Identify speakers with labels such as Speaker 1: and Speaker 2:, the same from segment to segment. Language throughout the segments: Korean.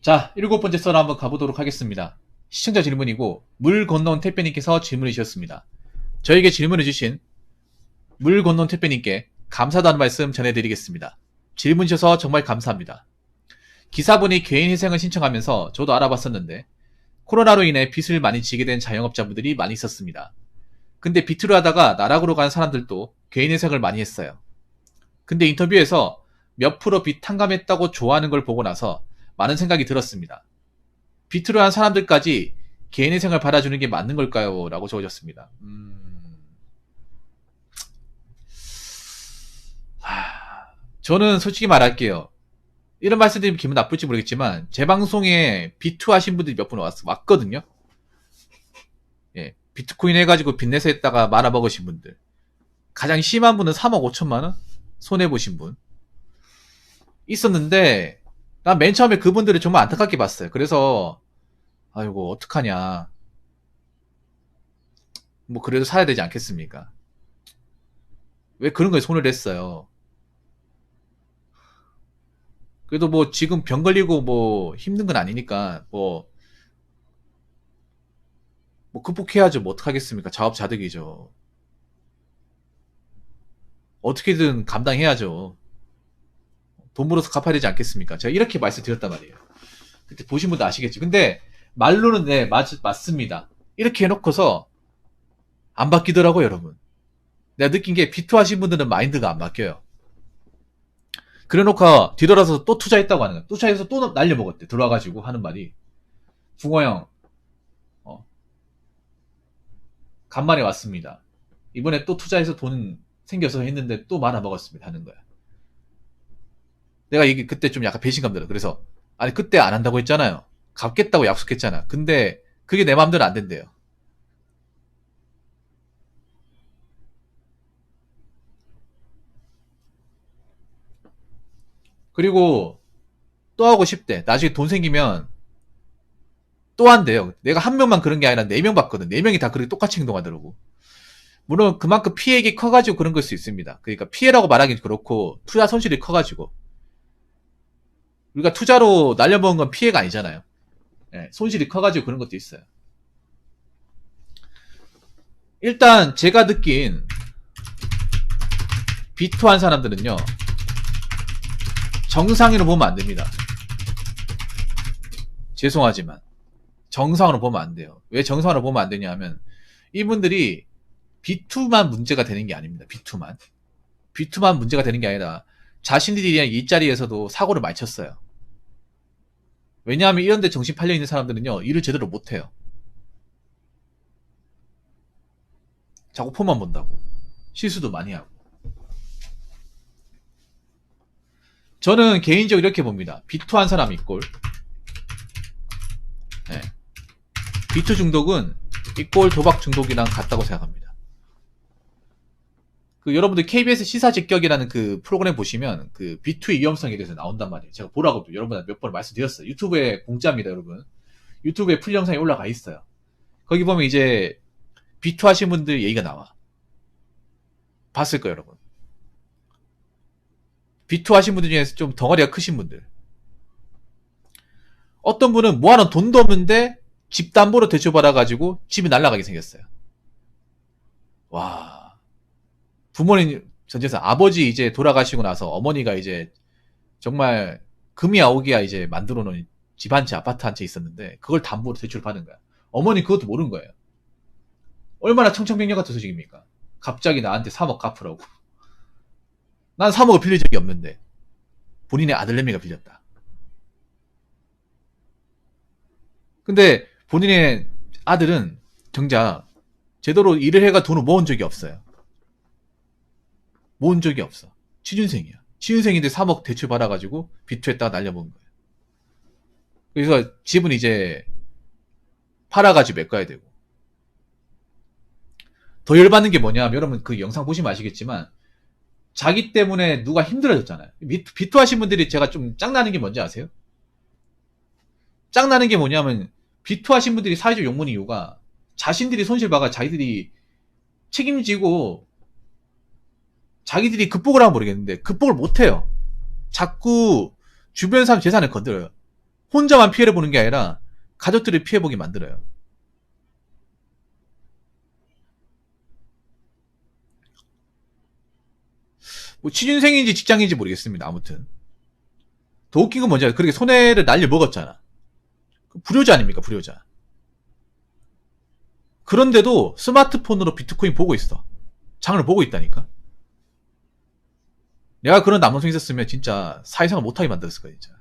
Speaker 1: 자, 일곱 번째 썰 한번 가보도록 하겠습니다. 시청자 질문이고 물 건너온 택배님께서 질문을 주셨습니다. 저에게 질문을 주신 물 건너온 택배님께 감사하다는 말씀 전해드리겠습니다. 질문 주셔서 정말 감사합니다. 기사분이 개인 회생을 신청하면서 저도 알아봤었는데 코로나로 인해 빚을 많이 지게 된 자영업자분들이 많이 있었습니다. 근데 비트를 하다가 나락으로 간 사람들도 개인 회생을 많이 했어요. 근데 인터뷰에서 몇 프로 빚 탕감했다고 좋아하는 걸 보고 나서 많은 생각이 들었습니다. 비트로 한 사람들까지 개인 회생을 받아주는 게 맞는 걸까요? 라고 적어졌습니다. 저는 솔직히 말할게요. 이런 말씀드리면 기분 나쁠지 모르겠지만 제 방송에 비투 하신 분들이 몇 분 왔거든요. 예, 비트코인 해가지고 빚내서 했다가 말아먹으신 분들. 가장 심한 분은 3억 5천만 원 손해보신 분 있었는데 난 맨 처음에 그분들을 정말 안타깝게 봤어요. 그래서 아이고 어떡하냐, 뭐 그래도 사야 되지 않겠습니까? 왜 그런 거에 손을 냈어요? 그래도 뭐 지금 병 걸리고 뭐 힘든 건 아니니까 뭐 극복해야죠. 뭐 어떡하겠습니까? 자업자득이죠. 어떻게든 감당해야죠. 돈 벌어서 갚아야 되지 않겠습니까? 제가 이렇게 말씀드렸단 말이에요. 그때 보신 분도 아시겠지. 근데 말로는 네, 맞습니다. 이렇게 해놓고서 안 바뀌더라고요, 여러분. 내가 느낀 게 비투 하신 분들은 마인드가 안 바뀌어요. 그래놓고 뒤돌아서 또 투자했다고 하는 거야. 투자해서 또 날려먹었대. 들어와가지고 하는 말이, 붕어 형, 간만에 왔습니다. 이번에 또 투자해서 돈 생겨서 했는데 또 말아먹었습니다. 하는 거야. 내가 이게 그때 좀 약간 배신감 들어. 그래서 아니 그때 안 한다고 했잖아요. 갚겠다고 약속했잖아. 근데 그게 내 마음대로 안 된대요. 그리고 또 하고 싶대. 나중에 돈 생기면 또 한대요. 내가 한 명만 그런 게 아니라 네 명 봤거든. 네 명이 다 그렇게 똑같이 행동하더라고. 물론 그만큼 피해액이 커가지고 그런 걸 수 있습니다. 그러니까 피해라고 말하긴 그렇고 투자 손실이 커가지고, 우리가 투자로 날려먹은 건 피해가 아니잖아요. 예, 손실이 커가지고 그런 것도 있어요. 일단 제가 느낀 비투한 사람들은요, 정상으로 보면 안 됩니다. 죄송하지만 정상으로 보면 안 돼요. 왜 정상으로 보면 안 되냐 하면 이분들이 B2만 문제가 되는 게 아닙니다. B2만 문제가 되는 게 아니라 자신들이 일자리에서도 사고를 많이 쳤어요. 왜냐하면 이런 데 정신 팔려 있는 사람들은요, 일을 제대로 못 해요. 자꾸 폰만 본다고. 실수도 많이 하고. 저는 개인적으로 이렇게 봅니다. B2한 사람 이꼴, 네. B2 중독은 이꼴 도박 중독이랑 같다고 생각합니다. 그 여러분들 KBS 시사직격이라는 그 프로그램 보시면 그 B2의 위험성에 대해서 나온단 말이에요. 제가 보라고 여러분한테 몇 번 말씀드렸어요. 유튜브에 공짜입니다, 여러분. 유튜브에 풀 영상이 올라가 있어요. 거기 보면 이제 B2 하신 분들 얘기가 나와. 봤을 거예요, 여러분. B2 하신 분들 중에서 좀 덩어리가 크신 분들. 어떤 분은 모아놓은 돈도 없는데 집 담보로 대출받아가지고 집이 날아가게 생겼어요. 와. 부모님 전재산, 아버지 이제 돌아가시고 나서 어머니가 이제 정말 금이 아오기야 이제 만들어 놓은 집 한 채, 아파트 한 채 있었는데 그걸 담보로 대출받은 거야. 어머니 그것도 모르는 거예요. 얼마나 청천벽력 같은 소식입니까? 갑자기 나한테 3억 갚으라고. 난 3억을 빌린 적이 없는데 본인의 아들내미가 빌렸다. 근데 본인의 아들은 정작 제대로 일을 해가 돈을 모은 적이 없어요. 모은 적이 없어. 취준생이야. 취준생인데 3억 대출 받아가지고 비투했다가 날려먹은 거예요. 그래서 집은 이제 팔아가지고 메꿔야 되고. 더 열받는 게 뭐냐, 여러분 그 영상 보시면 아시겠지만 자기 때문에 누가 힘들어졌잖아요. 비투 하신 분들이 제가 좀 짱나는 게 뭔지 아세요? 짱나는 게 뭐냐면 비투 하신 분들이 사회적 욕먹는 이유가 자신들이 손실봐가 자기들이 책임지고 자기들이 극복을 하면 모르겠는데 극복을 못해요. 자꾸 주변 사람 재산을 건드려요. 혼자만 피해를 보는 게 아니라 가족들이 피해보게 만들어요. 뭐 취준생인지 직장인지 모르겠습니다. 아무튼 더 웃긴 건 뭔지 알아요? 그렇게 손해를 날려 먹었잖아. 불효자 아닙니까? 불효자. 그런데도 스마트폰으로 비트코인 보고 있어. 장을 보고 있다니까. 내가 그런 남동생 있었으면 진짜 사회생활 못하게 만들었을 거야 진짜.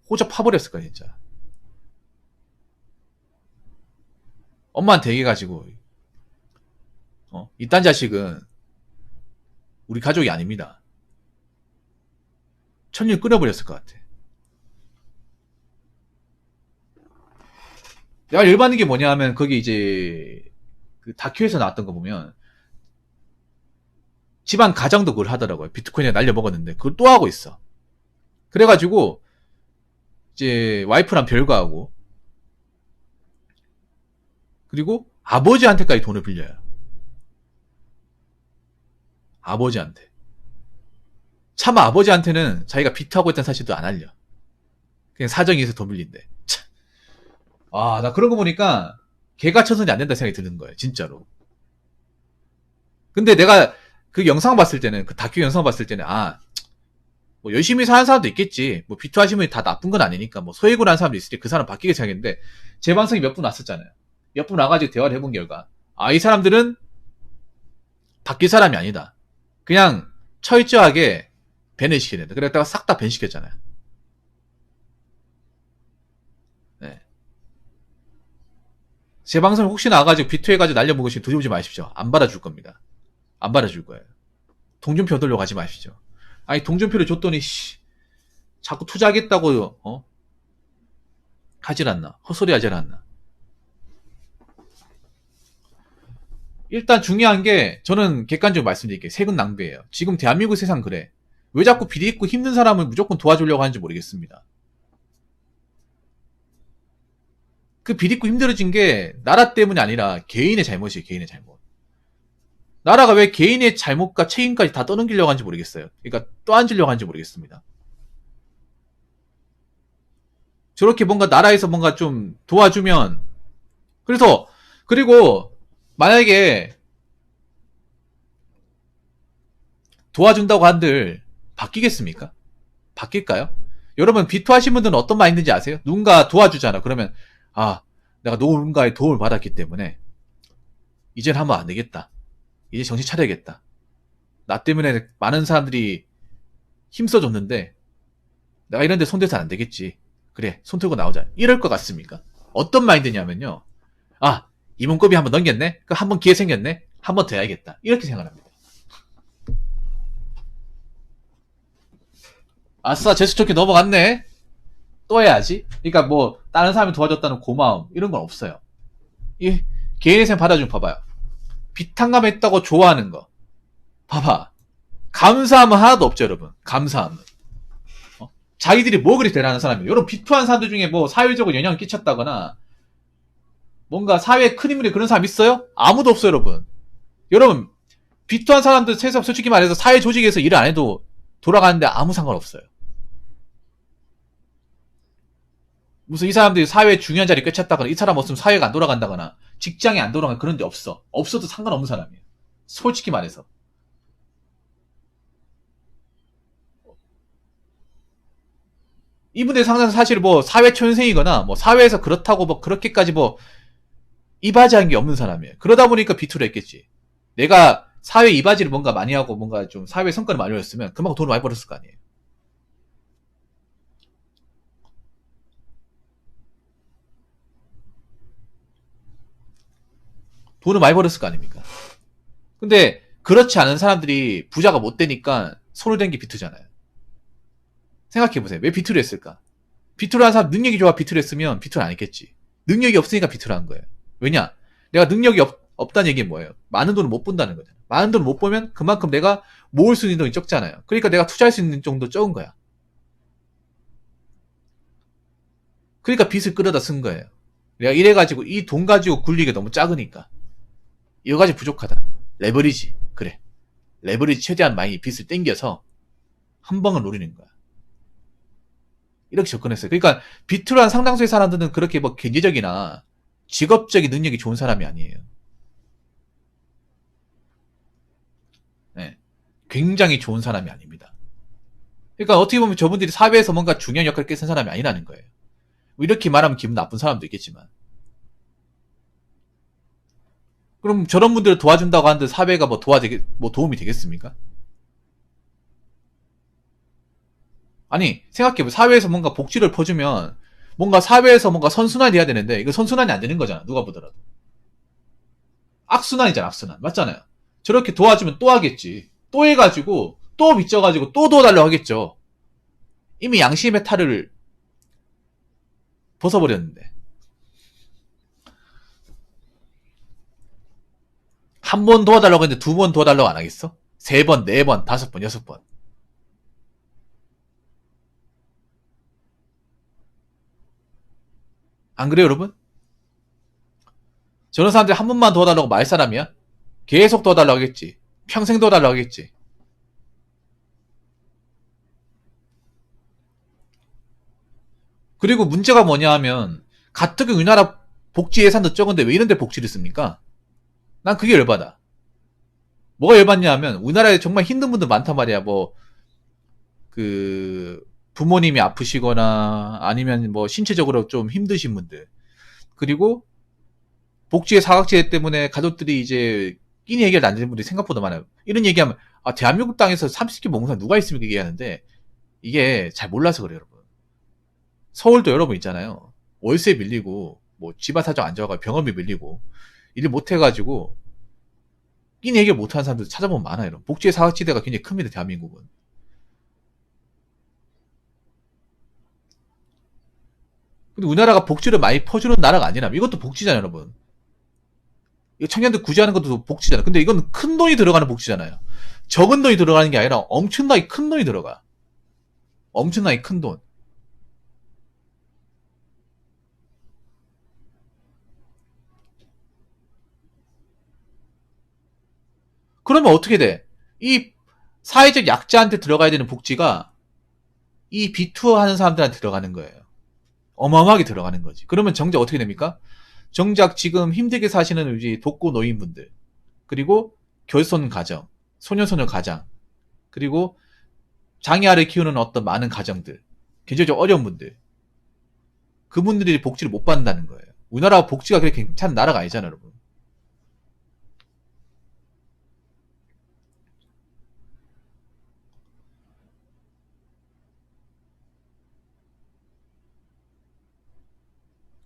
Speaker 1: 호적 파버렸을 거야 진짜. 엄마한테 얘기해가지고 이딴 자식은 우리 가족이 아닙니다. 천일 끊어버렸을 것 같아. 내가 열받는 게 뭐냐 하면 거기 이제 그 다큐에서 나왔던 거 보면 집안 가장도 그걸 하더라고요. 비트코인에 날려먹었는데 그걸 또 하고 있어. 그래가지고 이제 와이프랑 별거하고 그리고 아버지한테까지 돈을 빌려요. 아버지한테. 차마 아버지한테는 자기가 비트하고 있다는 사실도 안 알려. 그냥 사정이 있어서 돈 빌린대. 참. 아, 나 그런 거 보니까 개가천선이 안 된다 생각이 드는 거예요. 진짜로. 근데 내가 그 영상 봤을 때는, 그 다큐 영상 봤을 때는, 뭐 열심히 사는 사람도 있겠지. 뭐 비트하시는 분이 다 나쁜 건 아니니까. 뭐 소액으로 하는 사람도 있으니 그 사람 바뀌게 생각했는데, 제 방송이 몇 분 왔었잖아요. 몇 분 와가지고 대화를 해본 결과, 이 사람들은 바뀔 사람이 아니다. 그냥 철저하게 밴을 시켜야 된다. 그랬다가 싹 다 밴 시켰잖아요. 네. 제 방송에 혹시 나와가지고 비트해가지고 날려먹으시면 도저히 마십시오. 안 받아줄 겁니다. 안 받아줄 거예요. 동전표 얻으려고 하지 마십시오. 아니 동전표를 줬더니 자꾸 투자하겠다고 하질 않나. 헛소리 하질 않나. 일단 중요한 게 저는 객관적으로 말씀드릴게요. 세금 낭비예요. 지금 대한민국 세상 그래. 왜 자꾸 비리 있고 힘든 사람을 무조건 도와주려고 하는지 모르겠습니다. 그 비리 있고 힘들어진 게 나라 때문이 아니라 개인의 잘못이에요. 개인의 잘못. 나라가 왜 개인의 잘못과 책임까지 다 떠넘기려고 하는지 모르겠어요. 그러니까 떠안으려고 하는지 모르겠습니다. 저렇게 뭔가 나라에서 뭔가 좀 도와주면 그리고 만약에 도와준다고 한들 바뀌겠습니까? 바뀔까요? 여러분 비트 하신 분들은 어떤 마인드인지 아세요? 누군가 도와주잖아. 그러면 내가 누군가의 도움을 받았기 때문에 이제는 하면 안 되겠다. 이제 정신 차려야겠다. 나 때문에 많은 사람들이 힘써줬는데 내가 이런 데 손대서 안 되겠지. 그래 손 들고 나오자. 이럴 것 같습니까? 어떤 마인드냐면요. 이문급이 한번 넘겼네? 그 한 번 기회 생겼네? 한 번 더 해야겠다. 이렇게 생각합니다. 아싸 재수 좋게 넘어갔네? 또 해야지. 그러니까 뭐 다른 사람이 도와줬다는 고마움 이런 건 없어요. 이 개인의 생 받아주면 봐봐요. 비탄감 했다고 좋아하는 거 봐봐. 감사함은 하나도 없죠 여러분. 감사함은 자기들이 뭐 그리 대단한 사람이에요. 여러분 비투한 사람들 중에 뭐 사회적으로 영향을 끼쳤다거나 뭔가 사회에 큰 인물이 그런 사람 있어요? 아무도 없어요 여러분. 여러분 비투한 사람들 세상 솔직히 말해서 사회 조직에서 일을 안 해도 돌아가는데 아무 상관없어요. 무슨 이 사람들이 사회에 중요한 자리 꿰찼다거나 이 사람 없으면 사회가 안 돌아간다거나 직장이 안 돌아가는 그런 데 없어. 없어도 상관없는 사람이에요. 솔직히 말해서. 이분들 상당 사실 뭐 사회 초년생이거나 뭐 사회에서 그렇다고 뭐 그렇게까지 뭐 이바지한 게 없는 사람이에요. 그러다 보니까 비투를 했겠지. 내가 사회 이바지를 뭔가 많이 하고 뭔가 좀 사회 성과를 많이 올렸으면 그만큼 돈을 많이 벌었을 거 아니에요. 돈을 많이 벌었을 거 아닙니까? 근데 그렇지 않은 사람들이 부자가 못 되니까 손을 댄 게 비투잖아요. 생각해보세요. 왜 비투를 했을까? 비투를 한 사람 능력이 좋아 비투를 했으면 비투를 안 했겠지. 능력이 없으니까 비투를 한 거예요. 왜냐? 내가 능력이 없다는 얘기는 뭐예요? 많은 돈을 못 번다는 거잖아요. 많은 돈을 못 벌면 그만큼 내가 모을 수 있는 돈이 적잖아요. 그러니까 내가 투자할 수 있는 정도 적은 거야. 그러니까 빚을 끌어다 쓴 거예요. 내가 이래가지고 이 돈 가지고 굴리기가 너무 작으니까. 이거 가지고 부족하다. 레버리지. 그래. 레버리지 최대한 많이 빚을 땡겨서 한 방을 노리는 거야. 이렇게 접근했어요. 그러니까 비트로 한 상당수의 사람들은 그렇게 뭐 경제적이나 직업적인 능력이 좋은 사람이 아니에요. 네. 굉장히 좋은 사람이 아닙니다. 그러니까 어떻게 보면 저분들이 사회에서 뭔가 중요한 역할을 깨는 사람이 아니라는 거예요. 뭐 이렇게 말하면 기분 나쁜 사람도 있겠지만. 그럼 저런 분들을 도와준다고 하는데 사회가 뭐 도움이 되겠습니까? 아니, 생각해보세요. 사회에서 뭔가 복지를 퍼주면 뭔가 사회에서 뭔가 선순환이 해야 되는데 이거 선순환이 안 되는 거잖아. 누가 보더라도. 악순환이잖아, 악순환. 맞잖아요. 저렇게 도와주면 또 하겠지. 또 해가지고 또 빚져가지고 또 도와달라고 하겠죠. 이미 양심의 탈을 벗어버렸는데. 한 번 도와달라고 했는데 두 번 도와달라고 안 하겠어? 세 번, 네 번, 다섯 번, 여섯 번. 안 그래요, 여러분? 저런 사람들이 한 번만 도와달라고 말 사람이야? 계속 도와달라고 하겠지. 평생 도와달라고 하겠지. 그리고 문제가 뭐냐 하면 가뜩 우리나라 복지 예산도 적은데 왜 이런 데 복지를 씁니까? 난 그게 열받아. 뭐가 열받냐 하면 우리나라에 정말 힘든 분들 많단 말이야. 뭐 그 부모님이 아프시거나 아니면 뭐 신체적으로 좀 힘드신 분들. 그리고 복지의 사각지대 때문에 가족들이 이제 끼니 해결 안 되는 분들이 생각보다 많아요. 이런 얘기하면 아 대한민국 땅에서 30개 먹는 사람 누가 있습니까 얘기하는데 이게 잘 몰라서 그래요 여러분. 서울도 여러분 있잖아요. 월세 밀리고 뭐 집안 사정 안 좋아가지고 병원비 밀리고 일 못해가지고 끼니 해결 못하는 사람들 찾아보면 많아요. 여러분. 복지의 사각지대가 굉장히 큽니다. 대한민국은. 근데 우리나라가 복지를 많이 퍼주는 나라가 아니라 이것도 복지잖아요 여러분. 이거 청년들 구제하는 것도 복지잖아요. 근데 이건 큰 돈이 들어가는 복지잖아요. 적은 돈이 들어가는 게 아니라 엄청나게 큰 돈이 들어가. 엄청나게 큰 돈. 그러면 어떻게 돼? 이 사회적 약자한테 들어가야 되는 복지가 이 비투어 하는 사람들한테 들어가는 거예요. 어마어마하게 들어가는 거지. 그러면 정작 어떻게 됩니까? 정작 지금 힘들게 사시는 이제 독거 노인분들, 그리고 결손 가정, 소년소녀 가장, 그리고 장애아를 키우는 어떤 많은 가정들, 경제적 어려운 분들, 그분들이 복지를 못 받는다는 거예요. 우리나라 복지가 그렇게 괜찮은 나라가 아니잖아요, 여러분.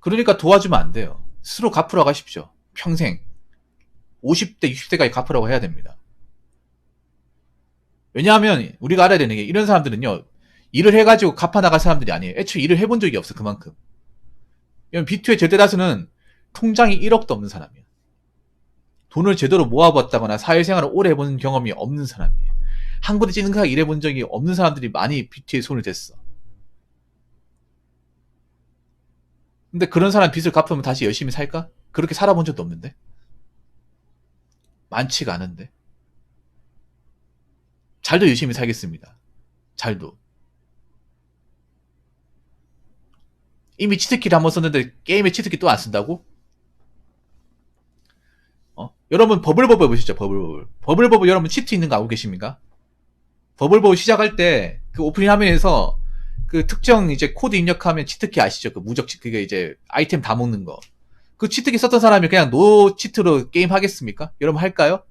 Speaker 1: 그러니까 도와주면 안 돼요. 스스로 갚으라고 하십시오. 평생. 50대, 60대까지 갚으라고 해야 됩니다. 왜냐하면 우리가 알아야 되는 게 이런 사람들은요. 일을 해가지고 갚아나갈 사람들이 아니에요. 애초에 일을 해본 적이 없어 그만큼. 비투의 절대 다수는 통장이 1억도 없는 사람이에요. 돈을 제대로 모아봤다거나 사회생활을 오래 해본 경험이 없는 사람이에요. 한 곳에 찌는하게 일해본 적이 없는 사람들이 많이 비투에 손을 댔어. 근데 그런 사람 빚을 갚으면 다시 열심히 살까? 그렇게 살아본 적도 없는데. 많지가 않은데. 잘도 열심히 살겠습니다. 잘도. 이미 치트키를 한번 썼는데 게임에 치트키 또 안 쓴다고? 여러분 버블버블 보시죠. 버블버블. 버블버블 여러분 치트 있는 거 알고 계십니까? 버블버블 시작할 때 그 오프닝 화면에서 그 특정 이제 코드 입력하면 치트키 아시죠? 그 무적 그게 이제 아이템 다 먹는 거. 그 치트키 썼던 사람이 그냥 노 치트로 게임 하겠습니까? 여러분 할까요?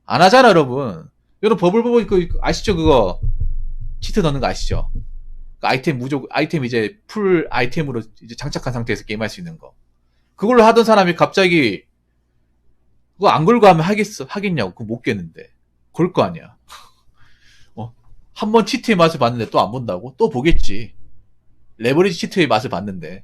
Speaker 1: 안 하잖아, 여러분. 여러분 버블버블 그 아시죠? 그거 치트 넣는 거 아시죠? 그 아이템 이제 풀 아이템으로 이제 장착한 상태에서 게임할 수 있는 거. 그걸로 하던 사람이 갑자기 그거 안 걸고 하면 하겠냐고. 그거 못 깼는데. 걸 거 아니야. 한번 치트의 맛을 봤는데 또 안 본다고? 또 보겠지. 레버리지 치트의 맛을 봤는데.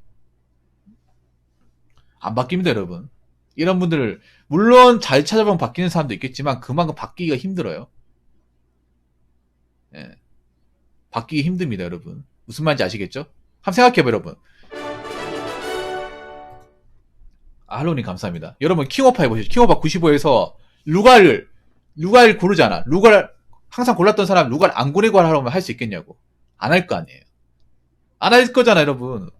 Speaker 1: 안 바뀝니다, 여러분. 이런 분들을, 물론 잘 찾아보면 바뀌는 사람도 있겠지만, 그만큼 바뀌기가 힘들어요. 예. 바뀌기 힘듭니다, 여러분. 무슨 말인지 아시겠죠? 한번 생각해봐요, 여러분. 할로님 감사합니다. 여러분, 킹오파 해보시죠. 킹오파 95에서 루가를 고르잖아. 루가를, 항상 골랐던 사람 루가를 안 고르고 하라면 할 수 있겠냐고. 안 할 거 아니에요. 안 할 거잖아, 여러분.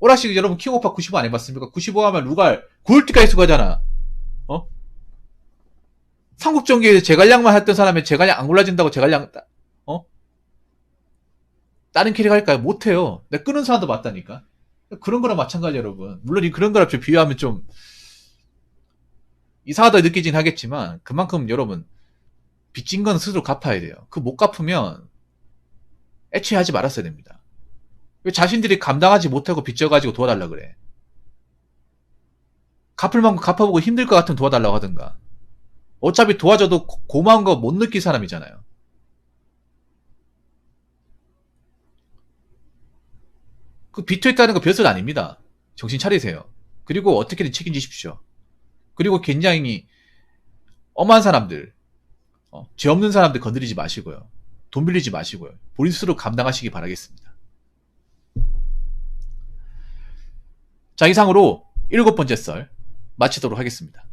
Speaker 1: 오락실 여러분 킹오파 95 안 해봤습니까? 95 하면 루갈 9월드까지 수가잖아. 어? 삼국전기에서 제갈량만 했던 사람이 제갈량 안 골라진다고 제갈량, 어? 다른 캐릭 할까요? 못해요. 내가 끄는 사람도 맞다니까. 그런 거랑 마찬가지 여러분. 물론 그런 거랑 비교하면 좀 이상하다 느끼진 하겠지만 그만큼 여러분 빚진 건 스스로 갚아야 돼요. 그 못 갚으면 애초에 하지 말았어야 됩니다. 왜 자신들이 감당하지 못하고 빚져가지고 도와달라 그래? 갚을 만큼 갚아보고 힘들 것 같으면 도와달라고 하든가. 어차피 도와줘도 고마운 거 못 느낄 사람이잖아요. 그 비토했다는 거 별소리 아닙니다. 정신 차리세요. 그리고 어떻게든 책임지십시오. 그리고 굉장히 엄한 사람들, 죄 없는 사람들 건드리지 마시고요. 돈 빌리지 마시고요. 본인 스스로 감당하시기 바라겠습니다. 자, 이상으로 7번째 썰 마치도록 하겠습니다.